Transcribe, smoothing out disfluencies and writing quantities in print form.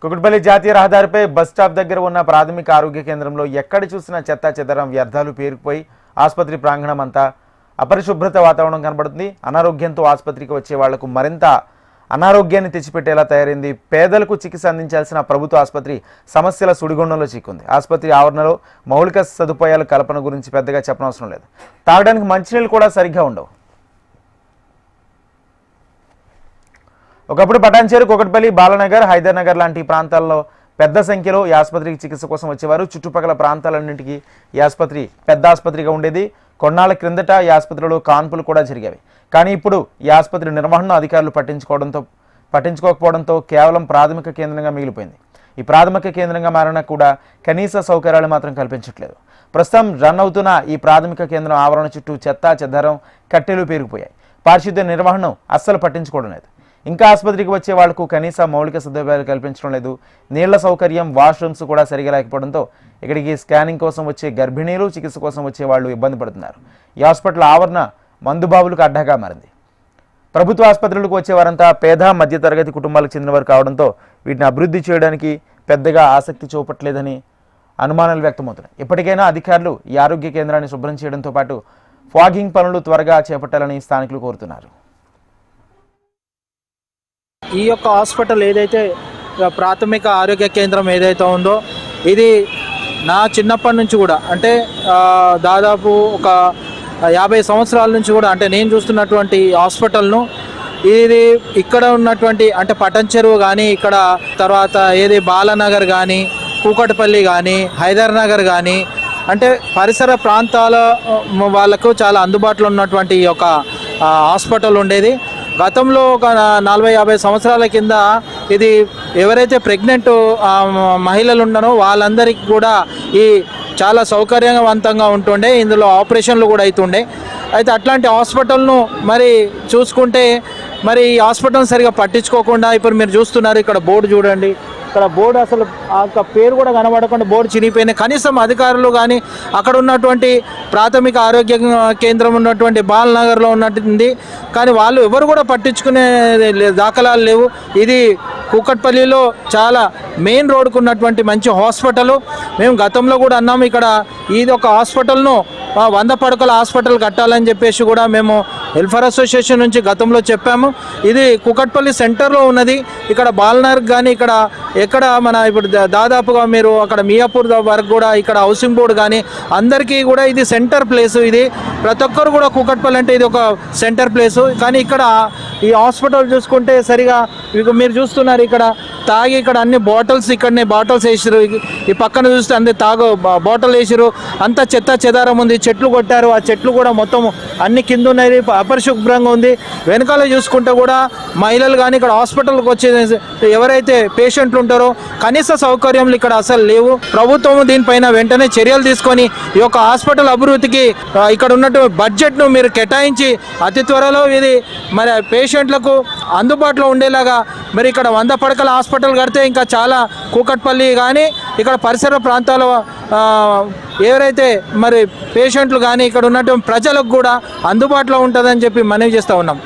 కుకట్పల్లి జాతీయ రహదారిపై bus stop దగ్గర ఉన్న ప్రాథమిక ఆరోగ్య కేంద్రంలో ఎక్కడ చూసినా చెత్తా చెదరం వ్యర్థాలు పేరుకుపోయి ఆసుపత్రి ప్రాంగణం అంతా అపరిశుభ్రత వాతావరణం కనబడుతుంది. అనారోగ్యంతో ఆసుపత్రికి వచ్చే వాళ్లకు మరింత అనారోగ్యాన్ని తెచ్చిపెట్టేలా తయారైంది. పేదలకు చికిత్స అందించాల్సిన ప్రభుత్వ ఆసుపత్రి సమస్యల సుడిగుండంలో చిక్కుంది. ఆసుపత్రి ఆవరణలో మౌలిక సదుపాయాల కల్పన గురించి పెద్దగా చెప్పనవసరం లేదు. తాగడానికి మంచినీళ్ళు కూడా సరిగ్గా ఉండవు. ఒకప్పుడు పటాన్చేరు, కుకట్పల్లి, బాలనగర్, హైదర్ నగర్ లాంటి ప్రాంతాల్లో పెద్ద సంఖ్యలో ఈ ఆసుపత్రికి చికిత్స కోసం వచ్చేవారు. చుట్టుపక్కల ప్రాంతాలన్నింటికీ ఈ ఆసుపత్రి పెద్ద ఆసుపత్రిగా ఉండేది. కొన్నాళ్ల క్రిందట ఈ ఆసుపత్రిలో కాన్పులు కూడా జరిగేవి. కానీ ఇప్పుడు ఈ ఆసుపత్రి నిర్వహణను అధికారులు పట్టించుకోకపోవడంతో కేవలం ప్రాథమిక కేంద్రంగా మిగిలిపోయింది. ఈ ప్రాథమిక కేంద్రంగా మారినా కూడా కనీస సౌకర్యాలు మాత్రం కల్పించట్లేదు. ప్రస్తుతం రన్ అవుతున్న ఈ ప్రాథమిక కేంద్రం ఆవరణ చుట్టూ చెత్తా చెదారం కట్టెలు పేరుకుపోయాయి. పారిశుద్ధ్య నిర్వహణను అస్సలు పట్టించుకోవడం లేదు. ఇంకా ఆసుపత్రికి వచ్చే వాళ్లకు కనీస మౌలిక సదుపాయాలు కల్పించడం లేదు. నీళ్ల సౌకర్యం, వాష్రూమ్స్ కూడా సరిగా లేకపోవడంతో ఇక్కడికి స్కానింగ్ కోసం వచ్చే గర్భిణీలు, చికిత్స కోసం వచ్చే వాళ్ళు ఇబ్బంది పడుతున్నారు. ఈ హాస్పిటల్ ఆవరణ మందుబాబులకు అడ్డాగా మారింది. ప్రభుత్వ ఆసుపత్రులకు వచ్చేవారంతా పేద మధ్యతరగతి కుటుంబాలకు చెందినవారు కావడంతో వీటిని అభివృద్ధి చేయడానికి పెద్దగా ఆసక్తి చూపట్లేదని అనుమానాలు వ్యక్తమవుతున్నాయి. ఇప్పటికైనా అధికారులు ఈ ఆరోగ్య కేంద్రాన్ని శుభ్రం చేయడంతో పాటు ఫాగింగ్ పనులు త్వరగా చేపట్టాలని స్థానికులు కోరుతున్నారు. ఈ యొక్క హాస్పిటల్ ఏదైతే ప్రాథమిక ఆరోగ్య కేంద్రం ఏదైతే ఉందో ఇది నా చిన్నప్పటి నుంచి కూడా అంటే దాదాపు ఒక 50 సంవత్సరాల నుంచి కూడా అంటే నేను చూస్తున్నటువంటి హాస్పిటల్ను ఇది ఇక్కడ ఉన్నటువంటి అంటే పటంచెరువు కానీ ఇక్కడ తర్వాత ఏది బాలనగర్ కానీ కూకట్పల్లి కానీ హైదర్ నగర్ కానీ అంటే పరిసర ప్రాంతాల వాళ్ళకు చాలా అందుబాటులో ఉన్నటువంటి ఈ యొక్క హాస్పిటల్ ఉండేది. గతంలో ఒక 40-50 సంవత్సరాల కింద ఇది ఎవరైతే ప్రెగ్నెంట్ మహిళలు ఉన్నారో వాళ్ళందరికీ కూడా ఈ చాలా సౌకర్యవంతంగా ఉంటుండే. ఇందులో ఆపరేషన్లు కూడా అవుతుండే. అయితే అట్లాంటి హాస్పిటల్ను మరి చూసుకుంటే మరి ఈ హాస్పిటల్ సరిగా పట్టించుకోకుండా ఇప్పుడు మీరు చూస్తున్నారు ఇక్కడ బోర్డు చూడండి. ఇక్కడ బోర్డు అసలు ఆ పేరు కూడా కనబడకుండా బోర్డు చినిగిపోయినాయి. కనీసం అధికారులు కానీ అక్కడ ఉన్నటువంటి ప్రాథమిక ఆరోగ్య కేంద్రం ఉన్నటువంటి బాలనగర్లో ఉన్నట్టుంది కానీ వాళ్ళు ఎవరు కూడా పట్టించుకునే దాఖలాలు లేవు. ఇది కూకట్పల్లిలో చాలా మెయిన్ రోడ్కు ఉన్నటువంటి మంచి హాస్పిటల్. మేము గతంలో కూడా అన్నాము ఇక్కడ ఇది ఒక హాస్పిటల్ను 100 పడకల హాస్పిటల్ కట్టాలని చెప్పేసి కూడా మేము వెల్ఫేర్ అసోసియేషన్ నుంచి గతంలో చెప్పాము. ఇది కూకట్పల్లి సెంటర్లో ఉన్నది. ఇక్కడ బాలనగర్ కానీ ఇక్కడ ఎక్కడ మన ఇప్పుడు దాదాపుగా మీరు అక్కడ మియాపూర్ వరకు కూడా ఇక్కడ హౌసింగ్ బోర్డు కానీ అందరికీ కూడా ఇది సెంటర్ ప్లేసు. ఇది ప్రతి ఒక్కరు కూడా కూకట్పల్లి అంటే ఇది ఒక సెంటర్ ప్లేసు. కానీ ఇక్కడ ఈ హాస్పిటల్ చూసుకుంటే సరిగా మీరు చూస్తున్నారు ఇక్కడ తాగి ఇక్కడ అన్ని బాటిల్స్ ఇక్కడనే బాటిల్స్ వేసారు. ఈ పక్కన చూస్తే అన్ని బాటిల్ వేసారు. అంతా చెత్త చెదారం ఉంది. చెట్లు కొట్టారు. ఆ చెట్లు కూడా మొత్తం అన్ని కింద ఉన్నాయి. అపరిశుభ్రంగా ఉంది. వెనకాల చూసుకుంటే కూడా మహిళలు కానీ ఇక్కడ హాస్పిటల్కి వచ్చే ఎవరైతే పేషెంట్లు ఉంటారో కనీస సౌకర్యాలు ఇక్కడ అసలు లేవు. ప్రభుత్వం దీనిపైన వెంటనే చర్యలు తీసుకొని ఈ యొక్క హాస్పిటల్ అభివృద్ధికి ఇక్కడ ఉన్నటువంటి బడ్జెట్ను మీరు కేటాయించి అతి త్వరలో ఇది మరి పేషెంట్లకు అందుబాటులో ఉండేలాగా మరి ఇక్కడ 100 పడకల హాస్పిటల్ కడితే ఇంకా చాలా కూకట్పల్లి కానీ ఇక్కడ పరిసర ప్రాంతాల ఎవరైతే మరి పేషెంట్లు కానీ ఇక్కడ ఉన్నటువంటి ప్రజలకు కూడా అందుబాటులో ఉంటుందని చెప్పి మనవి చేస్తూ ఉన్నాం.